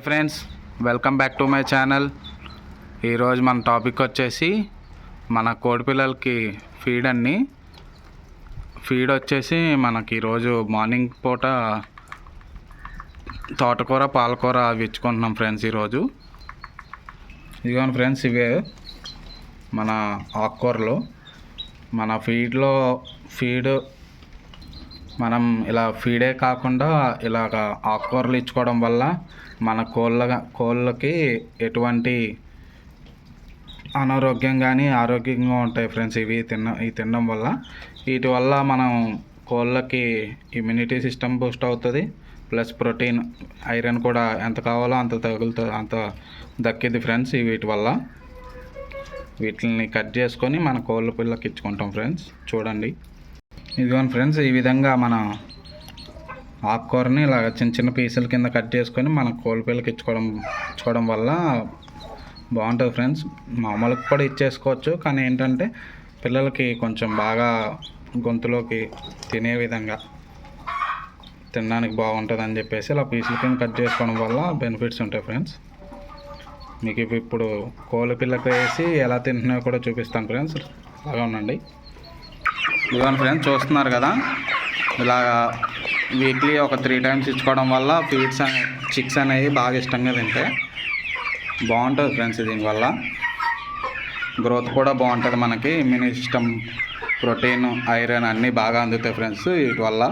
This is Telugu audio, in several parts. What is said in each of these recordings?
Friends, welcome back to my channel. ఈరోజు మన టాపిక్ వచ్చేసి మన కోడిపిల్లలకి ఫీడ్ వచ్చేసి మనకి ఈరోజు మార్నింగ్ పూట తోటకూర పాలకూర అవి ఇచ్చుకుంటున్నాం ఫ్రెండ్స్. ఈరోజు ఇదిగోండి ఫ్రెండ్స్, ఇవే మన ఆకుకూరలు. మన ఫీడ్ మనం ఇలా ఫీడే కాకుండా ఇలాగ ఆకుకూరలు ఇచ్చుకోవడం వల్ల మన కోళ్ళకి ఎటువంటి అనారోగ్యం కానీ ఆరోగ్యంగా ఉంటాయి ఫ్రెండ్స్. ఇవి తినడం వల్ల వీటి వల్ల మనం కోళ్ళకి ఇమ్యూనిటీ సిస్టమ్ బూస్ట్ అవుతుంది. ప్లస్ ప్రోటీన్, ఐరన్ కూడా ఎంత కావాలో అంత తగులుతుంది, అంత దక్కింది ఫ్రెండ్స్. వీటి వల్ల వీటిని కట్ చేసుకొని మన కోళ్ళ పిల్లకి ఇచ్చుకుంటాం ఫ్రెండ్స్. చూడండి, ఇదిగోండి ఫ్రెండ్స్, ఈ విధంగా మన ఆకుకూరని ఇలా చిన్న చిన్న పీసుల కింద కట్ చేసుకొని మన కోళ్ళ పిల్లకి ఇచ్చుకోవడం వల్ల బాగుంటుంది ఫ్రెండ్స్. మామూలుగా కూడా ఇచ్చేసుకోవచ్చు, కానీ ఏంటంటే పిల్లలకి కొంచెం బాగా గొంతులోకి తినే విధంగా తినడానికి బాగుంటుంది అని చెప్పేసి ఇలా పీసుల కింద కట్ చేసుకోవడం వల్ల బెనిఫిట్స్ ఉంటాయి ఫ్రెండ్స్. మీకు ఇప్పుడు కోళ్ళ పిల్లకి వేసి ఎలా తింటున్నాయో కూడా చూపిస్తాను ఫ్రెండ్స్. అలాగా ఉండండి. ఇదిగోండి ఫ్రెండ్స్, చూస్తున్నారు కదా, ఇలాగా వీక్లీ ఒక 3 times ఇచ్చుకోవడం వల్ల చిక్స్ అనేవి బాగా ఇష్టంగా తింటాయి. బాగుంటుంది ఫ్రెండ్స్. దీనివల్ల గ్రోత్ కూడా బాగుంటుంది, మనకి ఇమ్యూనిటీ సిస్టమ్, ప్రోటీన్, ఐరన్ అన్నీ బాగా అందుతాయి ఫ్రెండ్స్ వీటి వల్ల.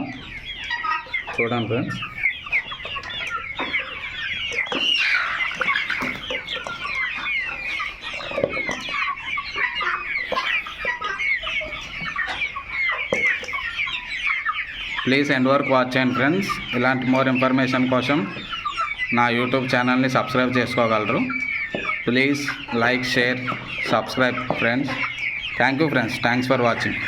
చూడండి ఫ్రెండ్స్, ప్లీజ్ ఎండ్ వరకు వాచ్ చేయండి ఫ్రెండ్స్. ఇలాంటి మోర్ ఇన్ఫర్మేషన్ కోసం నా యూట్యూబ్ ఛానల్ని సబ్స్క్రైబ్ చేసుకోగలరు. Please like, share, subscribe friends. Thank you friends. Thanks for watching.